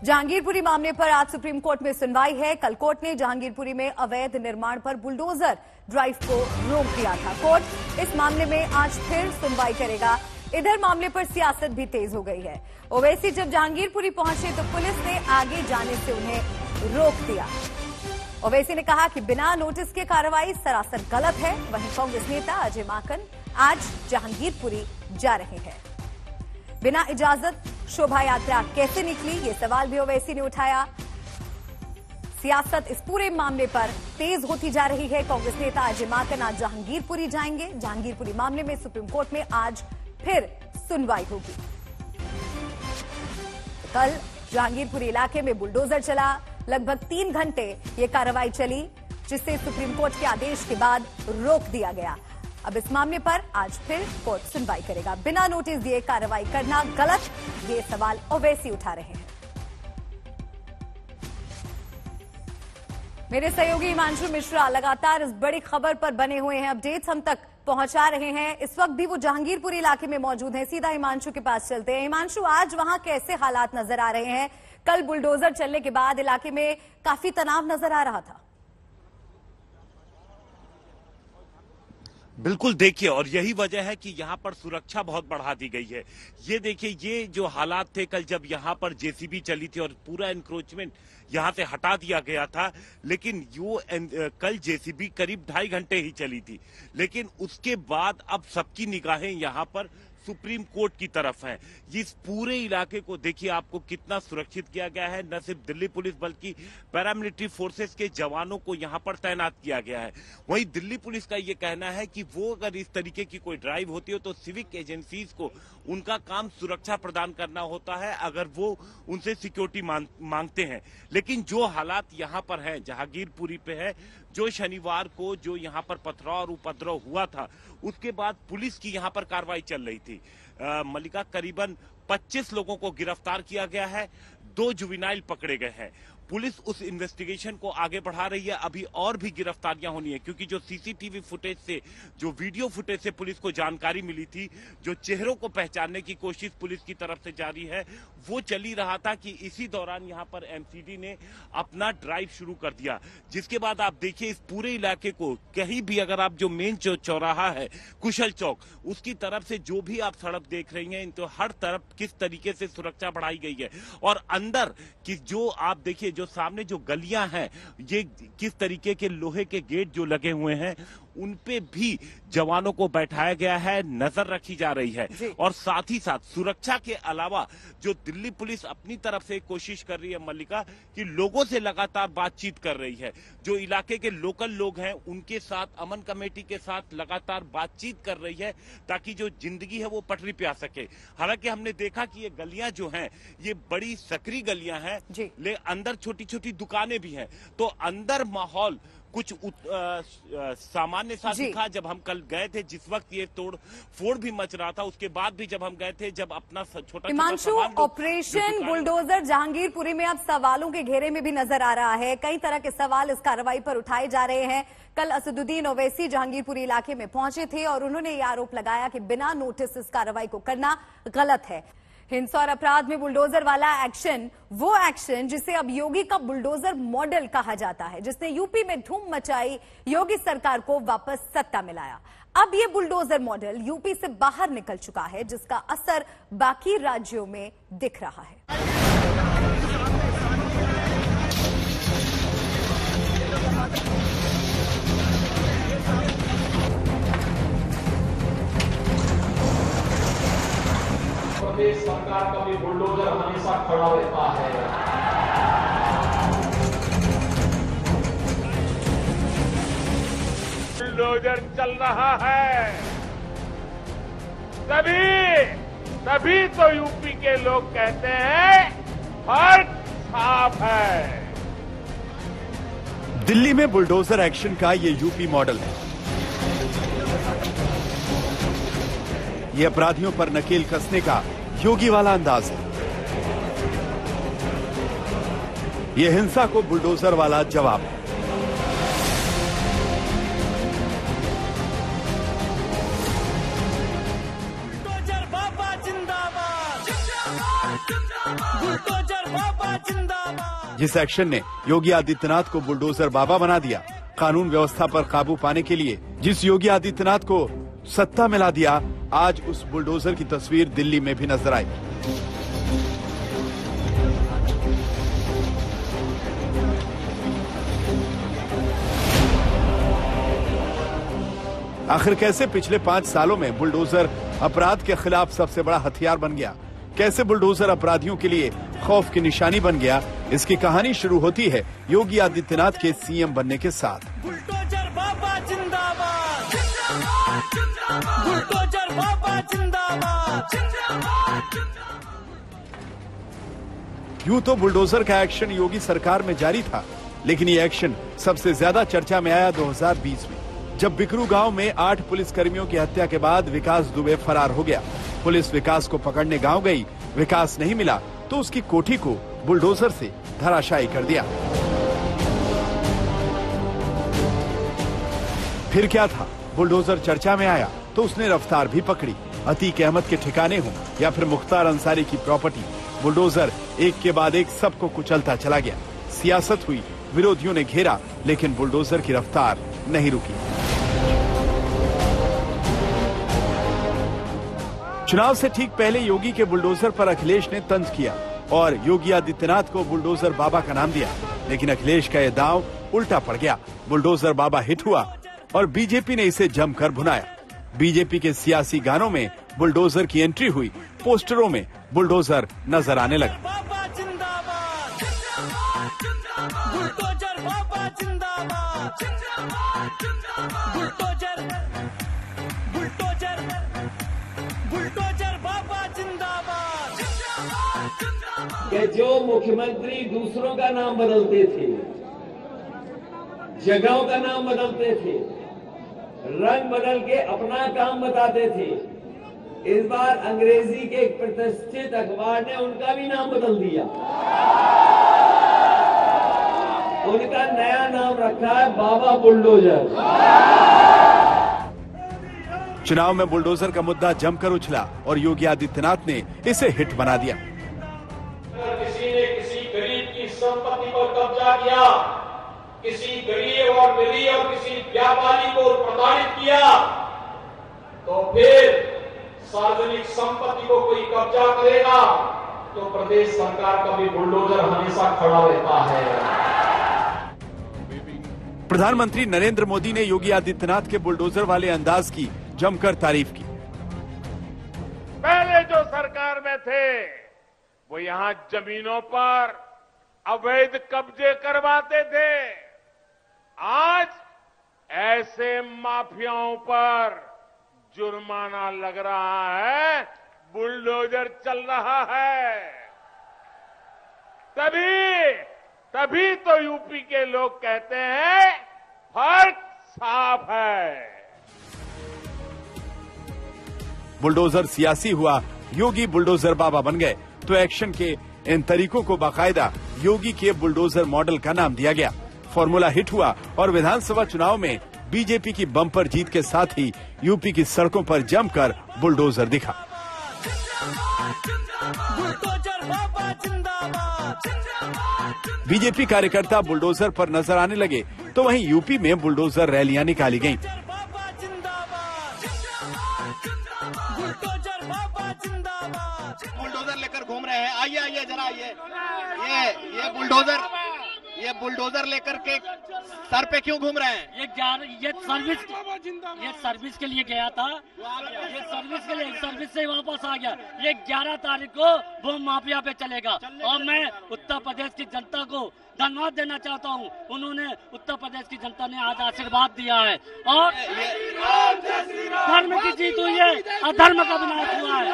जहांगीरपुरी मामले पर आज सुप्रीम कोर्ट में सुनवाई है। कल कोर्ट ने जहांगीरपुरी में अवैध निर्माण पर बुलडोजर ड्राइव को रोक दिया था। कोर्ट इस मामले में आज फिर सुनवाई करेगा। इधर मामले पर सियासत भी तेज हो गई है। ओवैसी जब जहांगीरपुरी पहुंचे तो पुलिस ने आगे जाने से उन्हें रोक दिया। ओवैसी ने कहा कि बिना नोटिस के कार्रवाई सरासर गलत है। वहीं कांग्रेस नेता अजय माकन आज जहांगीरपुरी जा रहे हैं। बिना इजाजत शोभा यात्रा कैसे निकली, ये सवाल भी ओवैसी ने उठाया। सियासत इस पूरे मामले पर तेज होती जा रही है। कांग्रेस नेता अजय माकन आज जहांगीरपुरी जाएंगे। जहांगीरपुरी मामले में सुप्रीम कोर्ट में आज फिर सुनवाई होगी। कल जहांगीरपुरी इलाके में बुलडोजर चला। लगभग 3 घंटे ये कार्रवाई चली, जिसे सुप्रीम कोर्ट के आदेश के बाद रोक दिया गया। अब इस मामले पर आज फिर कोर्ट सुनवाई करेगा। बिना नोटिस दिए कार्रवाई करना गलत, ये सवाल ओवैसी उठा रहे हैं। मेरे सहयोगी हिमांशु मिश्रा लगातार इस बड़ी खबर पर बने हुए हैं, अपडेट्स हम तक पहुंचा रहे हैं। इस वक्त भी वो जहांगीरपुरी इलाके में मौजूद हैं। सीधा हिमांशु के पास चलते हैं। हिमांशु, आज वहां कैसे हालात नजर आ रहे हैं? कल बुलडोजर चलने के बाद इलाके में काफी तनाव नजर आ रहा था। बिल्कुल, देखिए, और यही वजह है कि यहाँ पर सुरक्षा बहुत बढ़ा दी गई है। ये देखिए, ये जो हालात थे कल जब यहाँ पर जेसीबी चली थी और पूरा एनक्रोचमेंट यहाँ से हटा दिया गया था, लेकिन कल जेसीबी करीब 2.5 घंटे ही चली थी। लेकिन उसके बाद अब सबकी निगाहें यहाँ पर सुप्रीम कोर्ट की तरफ है। इस पूरे इलाके को देखिए आपको कितना सुरक्षित किया गया है। न सिर्फ दिल्ली पुलिस बल्कि पैरामिलिट्री फोर्सेस के जवानों को यहां पर तैनात किया गया है। वहीं दिल्ली पुलिस का ये कहना है कि वो अगर इस तरीके की कोई ड्राइव होती हो तो सिविक एजेंसीज को उनका काम सुरक्षा प्रदान करना होता है अगर वो उनसे सिक्योरिटी मांगते हैं। लेकिन जो हालात यहाँ पर है जहांगीरपुरी पे है, जो शनिवार को जो यहाँ पर पथराव और उपद्रव हुआ था, उसके बाद पुलिस की यहाँ पर कार्रवाई चल रही थी। मलिका, करीबन 25 लोगों को गिरफ्तार किया गया है, 2 जुवेनाइल पकड़े गए हैं। पुलिस उस इन्वेस्टिगेशन को आगे बढ़ा रही है। अभी और भी गिरफ्तारियां होनी है, क्योंकि जो सीसीटीवी फुटेज से, जो वीडियो फुटेज से पुलिस को जानकारी मिली थी, जो चेहरों को पहचानने की कोशिश पुलिस की तरफ से जारी है, वो चली रहा था कि इसी दौरान यहां पर एमसीडी ने अपना ड्राइव शुरू कर दिया। जिसके बाद आप देखिए इस पूरे इलाके को कहीं भी अगर आप जो मेन चौराहा है कुशल चौक, उसकी तरफ से जो भी आप सड़क देख रही हैं, तो हर तरफ किस तरीके से सुरक्षा बढ़ाई गई है। और अंदर की जो आप देखिए, जो सामने जो गलियां हैं, ये किस तरीके के लोहे के गेट जो लगे हुए हैं, उन पे भी जवानों को बैठाया गया है, नजर रखी जा रही है। और साथ ही साथ सुरक्षा के अलावा जो दिल्ली पुलिस अपनी तरफ से कोशिश कर रही है मल्लिका, कि लोगों से लगातार बातचीत कर रही है। जो इलाके के लोकल लोग हैं उनके साथ, अमन कमेटी के साथ लगातार बातचीत कर रही है, ताकि जो जिंदगी है वो पटरी पे आ सके। हालांकि हमने देखा कि ये गलियां जो हैं, ये बड़ी सकरी गलियां हैं, ले अंदर छोटी छोटी दुकानें भी हैं। तो अंदर माहौल कुछ सामान्य सा दिखा जब हम कल गए थे, जिस वक्त ये तोड़ फोड़ भी मच रहा था। उसके बाद भी जब हम गए थे, जब अपना छोटा हिमांशु, ऑपरेशन बुलडोजर जहांगीरपुरी में अब सवालों के घेरे में भी नजर आ रहा है। कई तरह के सवाल इस कार्रवाई पर उठाए जा रहे हैं। कल असदुद्दीन ओवैसी जहांगीरपुरी इलाके में पहुंचे थे और उन्होंने ये आरोप लगाया कि बिना नोटिस इस कार्रवाई को करना गलत है। हिंसा और अपराध में बुलडोजर वाला एक्शन, वो एक्शन जिसे अब योगी का बुलडोजर मॉडल कहा जाता है, जिसने यूपी में धूम मचाई, योगी सरकार को वापस सत्ता मिलाया। अब ये बुलडोजर मॉडल यूपी से बाहर निकल चुका है, जिसका असर बाकी राज्यों में दिख रहा है। प्रदेश सरकार का भी बुलडोजर हमेशा खड़ा रहता है। बुलडोजर चल रहा है, तभी तो यूपी के लोग कहते हैं फर्क साफ है। दिल्ली में बुलडोजर एक्शन का ये यूपी मॉडल है। ये अपराधियों पर नकेल कसने का योगी वाला अंदाज है। ये हिंसा को बुलडोजर वाला जवाब है। बुलडोजर बाबा जिंदाबाद, बुलडोजर बाबा जिंदाबाद। जिस एक्शन ने योगी आदित्यनाथ को बुलडोजर बाबा बना दिया, कानून व्यवस्था पर काबू पाने के लिए जिस योगी आदित्यनाथ को सत्ता मिला दिया, आज उस बुलडोजर की तस्वीर दिल्ली में भी नजर आई। आखिर कैसे पिछले 5 सालों में बुलडोजर अपराध के खिलाफ सबसे बड़ा हथियार बन गया, कैसे बुलडोजर अपराधियों के लिए खौफ की निशानी बन गया, इसकी कहानी शुरू होती है योगी आदित्यनाथ के सीएम बनने के साथ। बुलडोजर बाबा जिंदाबाद, बुलडोजर बाबा जिंदाबाद। यूं तो बुलडोजर का एक्शन योगी सरकार में जारी था, लेकिन ये एक्शन सबसे ज्यादा चर्चा में आया 2020 में, जब बिकरू गांव में 8 पुलिसकर्मियों की हत्या के बाद विकास दुबे फरार हो गया। पुलिस विकास को पकड़ने गांव गई, विकास नहीं मिला तो उसकी कोठी को बुलडोजर से धराशायी कर दिया। फिर क्या था, बुलडोजर चर्चा में आया तो उसने रफ्तार भी पकड़ी। अतीक अहमद के ठिकाने हो या फिर मुख्तार अंसारी की प्रॉपर्टी, बुलडोजर एक के बाद एक सबको कुचलता चला गया। सियासत हुई, विरोधियों ने घेरा, लेकिन बुलडोजर की रफ्तार नहीं रुकी। चुनाव से ठीक पहले योगी के बुलडोजर पर अखिलेश ने तंज किया और योगी आदित्यनाथ को बुलडोजर बाबा का नाम दिया, लेकिन अखिलेश का यह दांव उल्टा पड़ गया। बुलडोजर बाबा हिट हुआ और बीजेपी ने इसे जमकर भुनाया। बीजेपी के सियासी गानों में बुलडोजर की एंट्री हुई, पोस्टरों में बुलडोजर नजर आने लगा। बुलडोजर बाबा जिंदाबाद, बुलडोजर, बुलडोजर, बुलडोजर बाबा जिंदाबाद। कि जो मुख्यमंत्री दूसरों का नाम बदलते थे, जगहों का नाम बदलते थे, रंग बदल के अपना काम बताते थे, इस बार अंग्रेजी के एक प्रतिष्ठित अखबार ने उनका भी नाम बदल दिया। उनका नया नाम रखा है बाबा बुलडोजर। चुनाव में बुलडोजर का मुद्दा जमकर उछला और योगी आदित्यनाथ ने इसे हिट बना दिया। किसी ने किसी गरीब की संपत्ति पर कब्जा किया, किसी गरीब और निरीह और किसी व्यापारी को प्रताड़ित किया, तो फिर सार्वजनिक संपत्ति को कोई कब्जा करेगा तो प्रदेश सरकार का भी बुलडोजर हमेशा खड़ा रहता है। प्रधानमंत्री नरेंद्र मोदी ने योगी आदित्यनाथ के बुलडोजर वाले अंदाज की जमकर तारीफ की। पहले जो सरकार में थे वो यहां जमीनों पर अवैध कब्जे करवाते थे, आज ऐसे माफियाओं पर जुर्माना लग रहा है, बुलडोजर चल रहा है। तभी तो यूपी के लोग कहते हैं फर्क साफ है। बुलडोजर सियासी हुआ, योगी बुलडोजर बाबा बन गए, तो एक्शन के इन तरीकों को बाकायदा योगी के बुलडोजर मॉडल का नाम दिया गया। फॉर्मूला हिट हुआ और विधानसभा चुनाव में बीजेपी की बम्पर जीत के साथ ही यूपी की सड़कों पर जमकर बुलडोजर दिखा। बीजेपी कार्यकर्ता बुलडोजर पर नजर आने लगे तो वहीं यूपी में बुलडोजर रैलियां निकाली गईं। बुलडोजर लेकर घूम रहे हैं, आइए जरा ये बुलडोजर लेकर के सर पे क्यों घूम रहे हैं? ये सर्विस के लिए गया था, ये सर्विस से वापस आ गया। ये 11 तारीख को वो माफिया पे चलेगा और मैं उत्तर प्रदेश की जनता को धन्यवाद देना चाहता हूँ। उन्होंने उत्तर प्रदेश की जनता ने आज आशीर्वाद दिया है और धर्म की जीत हुई है, अधर्म का विनाश हुआ है।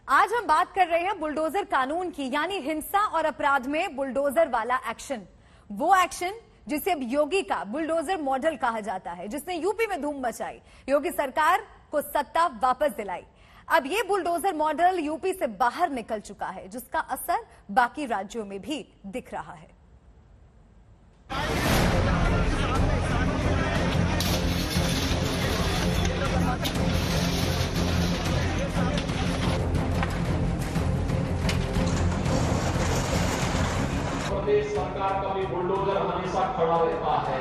आज हम बात कर रहे हैं बुलडोजर कानून की, यानी हिंसा और अपराध में बुलडोजर वाला एक्शन। वो एक्शन जिसे अब योगी का बुलडोजर मॉडल कहा जाता है, जिसने यूपी में धूम मचाई, योगी सरकार को सत्ता वापस दिलाई। अब ये बुलडोजर मॉडल यूपी से बाहर निकल चुका है, जिसका असर बाकी राज्यों में भी दिख रहा है। प्रदेश सरकार का भी बुलडोजर हमेशा खड़ा रहता है।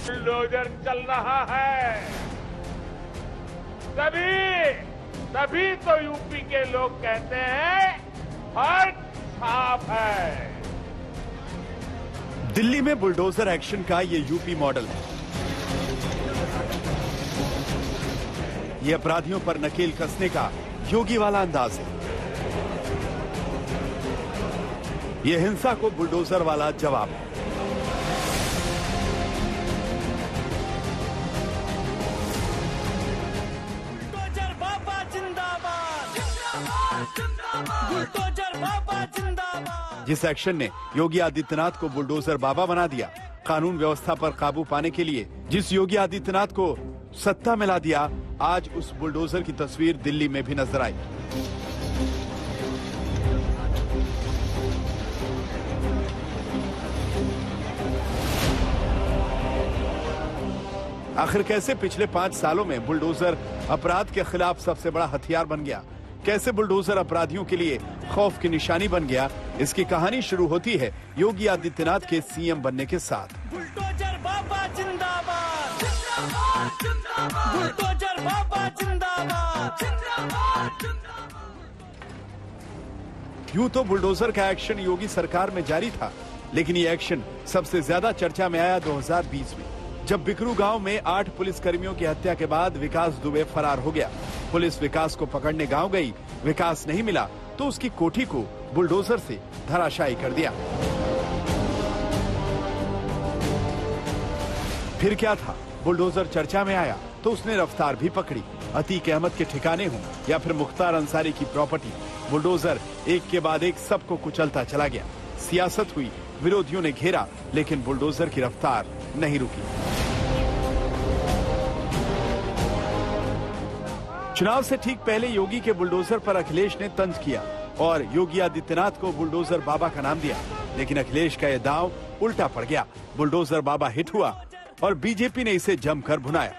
बुलडोजर चल रहा है, तभी तो यूपी के लोग कहते हैं फर्क साफ है। दिल्ली में बुलडोजर एक्शन का ये यूपी मॉडल है। ये अपराधियों पर नकेल कसने का योगी वाला अंदाज है। ये हिंसा को बुलडोजर वाला जवाब है। बुलडोजर बाबा जिंदाबाद, बुलडोजर बाबा जिंदाबाद। जिस एक्शन ने योगी आदित्यनाथ को बुलडोजर बाबा बना दिया, कानून व्यवस्था पर काबू पाने के लिए जिस योगी आदित्यनाथ को सत्ता मिला दिया, आज उस बुलडोजर की तस्वीर दिल्ली में भी नजर आई। आखिर कैसे पिछले 5 सालों में बुलडोजर अपराध के खिलाफ सबसे बड़ा हथियार बन गया, कैसे बुलडोजर अपराधियों के लिए खौफ की निशानी बन गया, इसकी कहानी शुरू होती है योगी आदित्यनाथ के सीएम बनने के साथ। बुलडोजर बाबा जिंदाबाद, बुलडोजर बाबा जिंदाबाद। यूं तो बुलडोजर का एक्शन योगी सरकार में जारी था, लेकिन ये एक्शन सबसे ज्यादा चर्चा में आया 2020 में, जब बिकरू गांव में 8 पुलिसकर्मियों की हत्या के बाद विकास दुबे फरार हो गया। पुलिस विकास को पकड़ने गांव गई, विकास नहीं मिला तो उसकी कोठी को बुलडोजर से धराशायी कर दिया। फिर क्या था, बुलडोजर चर्चा में आया तो उसने रफ्तार भी पकड़ी। अतीक अहमद के ठिकाने हो या फिर मुख्तार अंसारी की प्रॉपर्टी, बुलडोजर एक के बाद एक सबको कुचलता चला गया। सियासत हुई, विरोधियों ने घेरा, लेकिन बुलडोजर की रफ्तार नहीं रुकी। चुनाव से ठीक पहले योगी के बुलडोजर पर अखिलेश ने तंज किया और योगी आदित्यनाथ को बुलडोजर बाबा का नाम दिया, लेकिन अखिलेश का यह दांव उल्टा पड़ गया। बुलडोजर बाबा हिट हुआ और बीजेपी ने इसे जमकर भुनाया।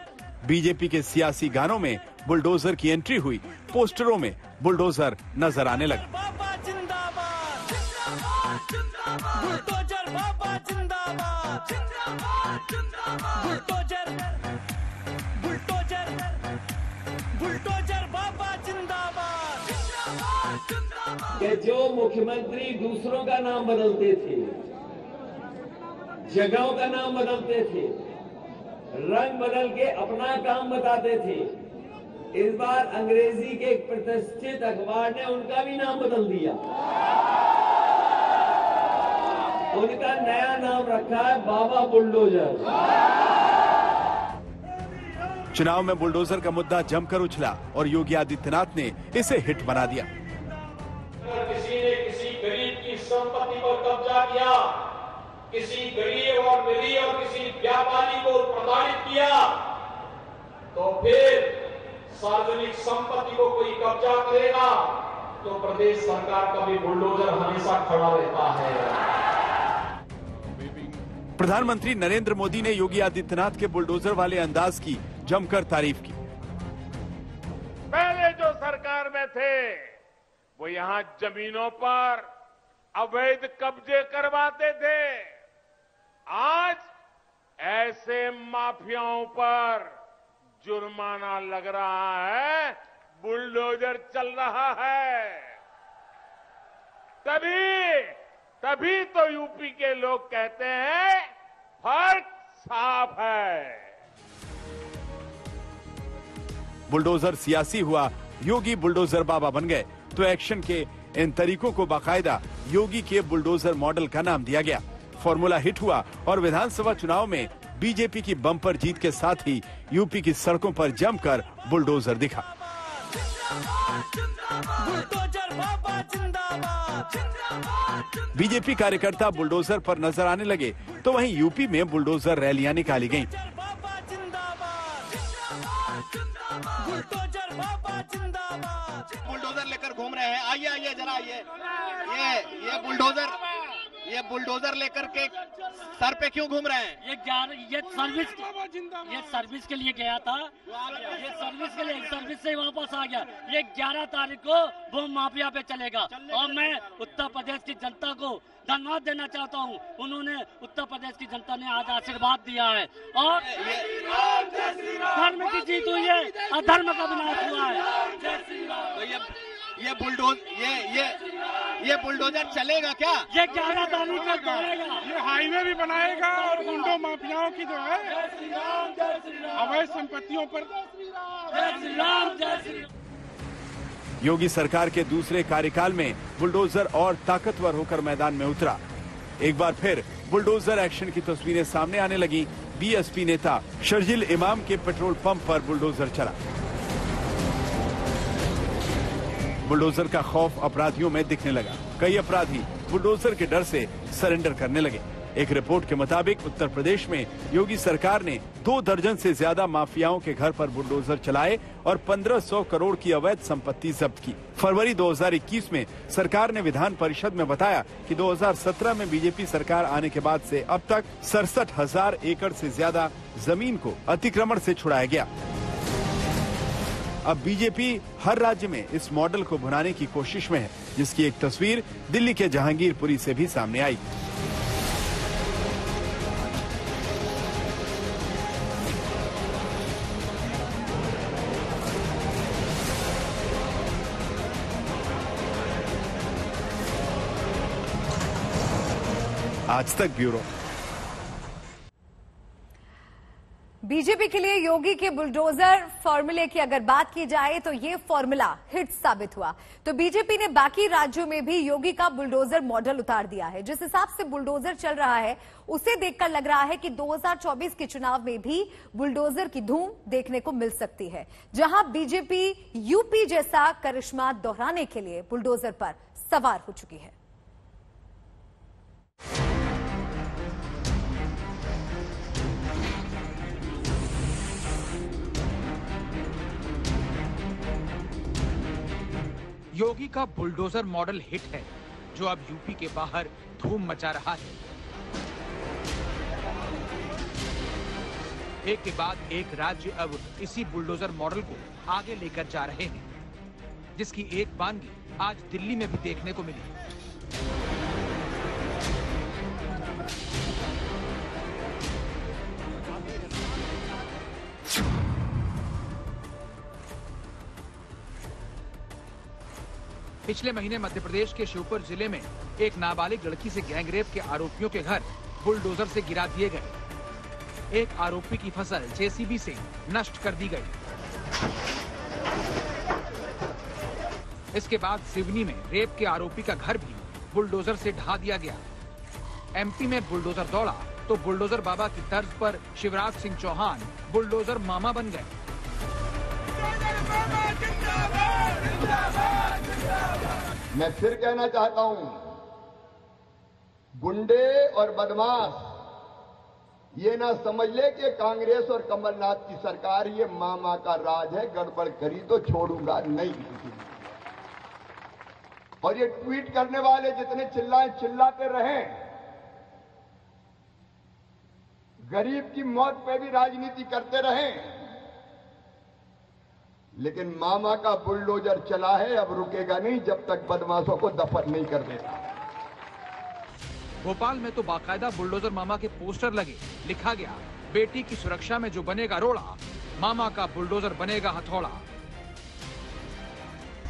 बीजेपी के सियासी गानों में बुलडोजर की एंट्री हुई, पोस्टरों में बुलडोजर नजर आने लगे। बाबा जिंदाबाद, बुलडोजर बाबा जिंदाबाद, बुलडोजर, बुलडोजर, बुलडोजर बाबा जिंदाबाद। कि जो मुख्यमंत्री दूसरों का नाम बदलते थे, जगहों का नाम बदलते थे, रंग बदल के अपना काम बताते थे, इस बार अंग्रेजी के एक प्रतिष्ठित अखबार ने उनका भी नाम बदल दिया। उनका नया नाम रखा है बाबा बुलडोजर। चुनाव में बुलडोजर का मुद्दा जमकर उछला और योगी आदित्यनाथ ने इसे हिट बना दिया। किसी ने किसी गरीब की संपत्ति पर कब्जा किया, किसी गरीब और निरीह और किसी व्यापारी को प्रताड़ित किया, तो फिर सार्वजनिक संपत्ति को कोई कब्जा करेगा तो प्रदेश सरकार का भी बुलडोजर हमेशा खड़ा रहता है। प्रधानमंत्री नरेंद्र मोदी ने योगी आदित्यनाथ के बुलडोजर वाले अंदाज की जमकर तारीफ की। पहले जो सरकार में थे वो यहां जमीनों पर अवैध कब्जे करवाते थे, आज ऐसे माफियाओं पर जुर्माना लग रहा है, बुलडोजर चल रहा है। तभी तो यूपी के लोग कहते हैं फर्क साफ है। बुलडोजर सियासी हुआ, योगी बुलडोजर बाबा बन गए, तो एक्शन के इन तरीकों को बाकायदा योगी के बुलडोजर मॉडल का नाम दिया गया। फॉर्मूला हिट हुआ और विधानसभा चुनाव में बीजेपी की बम्पर जीत के साथ ही यूपी की सड़कों पर जमकर बुलडोजर दिखा। बुलडोजर बाबा जिंदाबाद, बीजेपी कार्यकर्ता बुलडोजर पर नजर आने लगे, तो वहीं यूपी में बुलडोजर रैलियां निकाली गईं। बाबा जिंदाबाद, बुलडोजर बाबा जिंदाबाद। बुलडोजर लेकर घूम रहे हैं, आइए आइए जरा आइए, ये बुलडोजर ये बुलडोजर लेकर के सर पे क्यों घूम रहे हैं? ये सर्विस के लिए गया था, ये सर्विस से वापस आ गया। ये 11 तारीख को वो माफिया पे चलेगा और मैं उत्तर प्रदेश की जनता को धन्यवाद देना चाहता हूँ। उन्होंने उत्तर प्रदेश की जनता ने आज आशीर्वाद दिया है और धर्म की जीत हुई है, अधर्म का विनाश हुआ है। तो ये बुलडोजर चलेगा क्या? ये 11 तारीख को चलेगा। ये हाईवे भी बनाएगा और गुंडों माफियाओं की जो है अवैध संपत्तियों पर। जय श्री राम, जय श्री राम। योगी सरकार के दूसरे कार्यकाल में बुलडोजर और ताकतवर होकर मैदान में उतरा। एक बार फिर बुलडोजर एक्शन की तस्वीरें सामने आने लगी। बीएसपी नेता शर्जिल इमाम के पेट्रोल पंप पर बुलडोजर चला। बुलडोजर का खौफ अपराधियों में दिखने लगा। कई अपराधी बुलडोजर के डर से सरेंडर करने लगे। एक रिपोर्ट के मुताबिक उत्तर प्रदेश में योगी सरकार ने 2 दर्जन से ज्यादा माफियाओं के घर पर बुलडोजर चलाए और 1500 करोड़ की अवैध संपत्ति जब्त की। फरवरी 2021 में सरकार ने विधान परिषद में बताया कि 2017 में बीजेपी सरकार आने के बाद से अब तक 67,000 एकड़ से ज्यादा जमीन को अतिक्रमण से छुड़ाया गया। अब बीजेपी हर राज्य में इस मॉडल को भुनाने की कोशिश में है, जिसकी एक तस्वीर दिल्ली के जहांगीरपुरी से भी सामने आई। आज तक ब्यूरो। बीजेपी के लिए योगी के बुलडोजर फॉर्मूले की अगर बात की जाए तो ये फॉर्मूला हिट साबित हुआ। तो बीजेपी ने बाकी राज्यों में भी योगी का बुलडोजर मॉडल उतार दिया है। जिस हिसाब से बुलडोजर चल रहा है उसे देखकर लग रहा है कि 2024 के चुनाव में भी बुलडोजर की धूम देखने को मिल सकती है, जहां बीजेपी यूपी जैसा करिश्मा दोहराने के लिए बुलडोजर पर सवार हो चुकी है। योगी का बुलडोजर मॉडल हिट है, जो अब यूपी के बाहर धूम मचा रहा है। एक के बाद एक राज्य अब इसी बुलडोजर मॉडल को आगे लेकर जा रहे हैं, जिसकी एक बानगी आज दिल्ली में भी देखने को मिली। पिछले महीने मध्य प्रदेश के शिवपुर जिले में एक नाबालिग लड़की से गैंगरेप के आरोपियों के घर बुलडोजर से गिरा दिए गए। एक आरोपी की फसल जेसीबी से नष्ट कर दी गई। इसके बाद सिवनी में रेप के आरोपी का घर भी बुलडोजर से ढा दिया गया। एमपी में बुलडोजर दौड़ा तो बुलडोजर बाबा की तर्ज पर शिवराज सिंह चौहान बुलडोजर मामा बन गए। मैं फिर कहना चाहता हूं, गुंडे और बदमाश ये ना समझ ले कि कांग्रेस और कमलनाथ की सरकार ये मामा का राज है, गड़बड़ करी तो छोड़ूंगा नहीं। और ये ट्वीट करने वाले जितने चिल्लाते रहें, गरीब की मौत पे भी राजनीति करते रहें, लेकिन मामा का बुलडोजर चला है, अब रुकेगा नहीं जब तक बदमाशों को दफन नहीं कर देता। भोपाल में तो बाकायदा बुलडोजर मामा के पोस्टर लगे, लिखा गया, बेटी की सुरक्षा में जो बनेगा रोड़ा, मामा का बुलडोजर बनेगा हथौड़ा।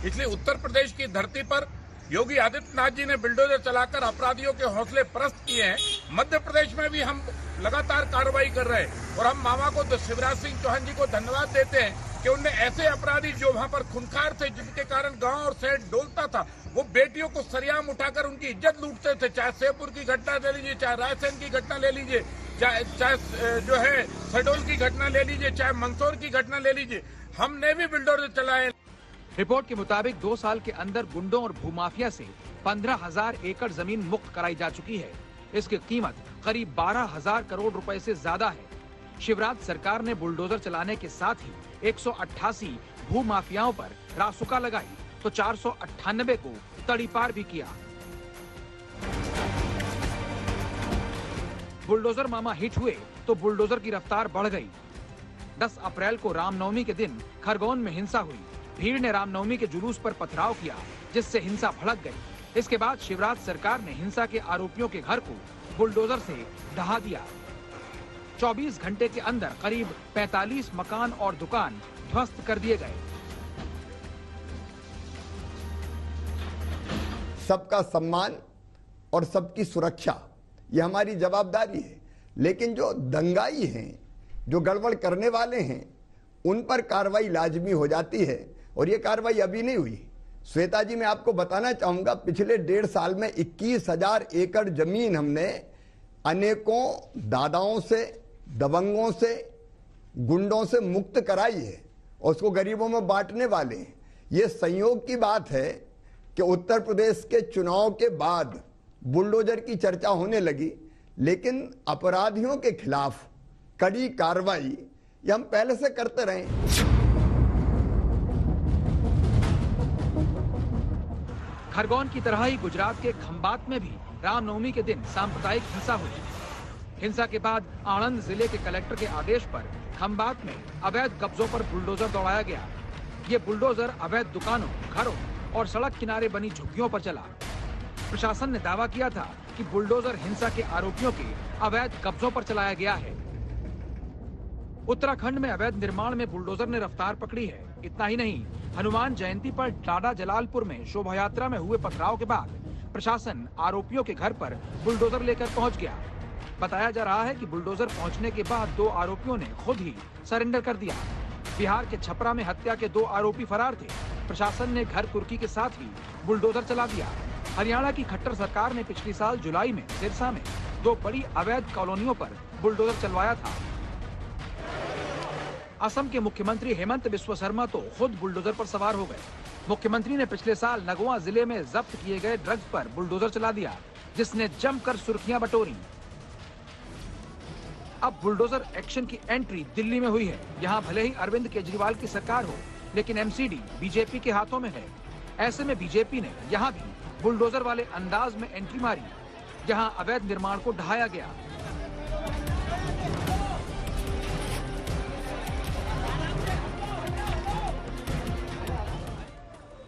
इसलिए उत्तर प्रदेश की धरती पर योगी आदित्यनाथ जी ने बुलडोजर चलाकर अपराधियों के हौसले परस्त किए हैं। मध्य प्रदेश में भी हम लगातार कार्रवाई कर रहे हैं और हम मामा को, शिवराज सिंह चौहान जी को धन्यवाद देते हैं कि उनने ऐसे अपराधी जो वहां पर खूंखार थे, जिनके कारण गांव और शहर डोलता था, वो बेटियों को सरेआम उठाकर उनकी इज्जत लूटते थे। चाहे शेरपुर की घटना ले लीजिए, चाहे रायसेन की घटना ले लीजिए, चाहे जो है शहडोल की घटना ले लीजिए, चाहे मंदसौर की घटना ले लीजिए, हमने भी बुलडोजर चलाए। रिपोर्ट के मुताबिक 2 साल के अंदर गुंडों और भूमाफिया से 15,000 एकड़ जमीन मुक्त कराई जा चुकी है। इसकी कीमत करीब 12,000 करोड़ रुपए से ज्यादा है। शिवराज सरकार ने बुलडोजर चलाने के साथ ही 188 भूमाफियाओं पर रासुका लगाई तो 498 को तड़ीपार भी किया। बुलडोजर मामा हिट हुए तो बुलडोजर की रफ्तार बढ़ गई। 10 अप्रैल को रामनवमी के दिन खरगोन में हिंसा हुई। भीड़ ने रामनवमी के जुलूस पर पथराव किया, जिससे हिंसा भड़क गई। इसके बाद शिवराज सरकार ने हिंसा के आरोपियों के घर को बुलडोजर से ढहा दिया। 24 घंटे के अंदर करीब 45 मकान और दुकान ध्वस्त कर दिए गए। सबका सम्मान और सबकी सुरक्षा ये हमारी जवाबदारी है, लेकिन जो दंगाई हैं, जो गड़बड़ करने वाले हैं, उन पर कार्रवाई लाजमी हो जाती है और ये कार्रवाई अभी नहीं हुई। श्वेता जी, मैं आपको बताना चाहूंगा, पिछले 1.5 साल में 21,000 एकड़ जमीन हमने अनेकों दादाओं से, दबंगों से, गुंडों से मुक्त कराई है और उसको गरीबों में बांटने वाले हैं। ये संयोग की बात है कि उत्तर प्रदेश के चुनाव के बाद बुलडोजर की चर्चा होने लगी, लेकिन अपराधियों के खिलाफ कड़ी कार्रवाई ये हम पहले से करते रहे। खरगोन की तरह ही गुजरात के खंबात में भी रामनवमी के दिन सांप्रदायिक हिंसा हुई। हिंसा के बाद आणंद जिले के कलेक्टर के आदेश पर खंबात में अवैध कब्जों पर बुलडोजर दौड़ाया गया। ये बुलडोजर अवैध दुकानों, घरों और सड़क किनारे बनी झुग्गियों पर चला। प्रशासन ने दावा किया था कि बुलडोजर हिंसा के आरोपियों के अवैध कब्जों पर चलाया गया है। उत्तराखंड में अवैध निर्माण में बुलडोजर ने रफ्तार पकड़ी है। इतना ही नहीं, हनुमान जयंती पर टाडा जलालपुर में शोभा यात्रा में हुए पथराव के बाद प्रशासन आरोपियों के घर पर बुलडोजर लेकर पहुंच गया। बताया जा रहा है कि बुलडोजर पहुंचने के बाद 2 आरोपियों ने खुद ही सरेंडर कर दिया। बिहार के छपरा में हत्या के 2 आरोपी फरार थे। प्रशासन ने घर कुर्की के साथ ही बुलडोजर चला दिया। हरियाणा की खट्टर सरकार ने पिछले साल जुलाई में सिरसा में 2 बड़ी अवैध कॉलोनियों पर बुलडोजर चलवाया था। असम के मुख्यमंत्री हेमंत बिस्वा शर्मा तो खुद बुलडोजर पर सवार हो गए। मुख्यमंत्री ने पिछले साल नगवा जिले में जब्त किए गए ड्रग्स पर बुलडोजर चला दिया, जिसने जमकर सुर्खियां बटोरी। अब बुलडोजर एक्शन की एंट्री दिल्ली में हुई है। यहाँ भले ही अरविंद केजरीवाल की सरकार हो, लेकिन एमसीडी बीजेपी के हाथों में है। ऐसे में बीजेपी ने यहाँ भी बुलडोजर वाले अंदाज में एंट्री मारी, जहाँ अवैध निर्माण को ढहाया गया।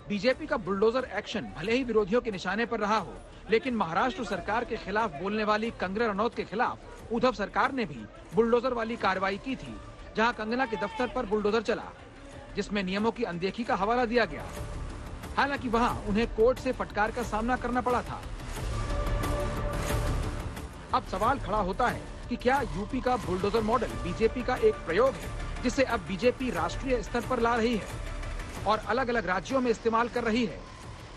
बीजेपी का बुलडोजर एक्शन भले ही विरोधियों के निशाने पर रहा हो, लेकिन महाराष्ट्र सरकार के खिलाफ बोलने वाली कंगना रनौत के खिलाफ उद्धव सरकार ने भी बुलडोजर वाली कार्रवाई की थी, जहां कंगना के दफ्तर पर बुलडोजर चला, जिसमें नियमों की अनदेखी का हवाला दिया गया। हालांकि वहां उन्हें कोर्ट से फटकार का सामना करना पड़ा था। अब सवाल खड़ा होता है कि क्या यूपी का बुलडोजर मॉडल बीजेपी का एक प्रयोग है, जिसे अब बीजेपी राष्ट्रीय स्तर पर ला रही है और अलग अलग राज्यों में इस्तेमाल कर रही है।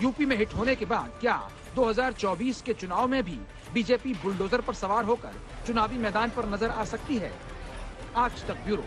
यूपी में हिट होने के बाद क्या 2024 के चुनाव में भी बीजेपी बुलडोजर पर सवार होकर चुनावी मैदान पर नजर आ सकती है? आज तक ब्यूरो।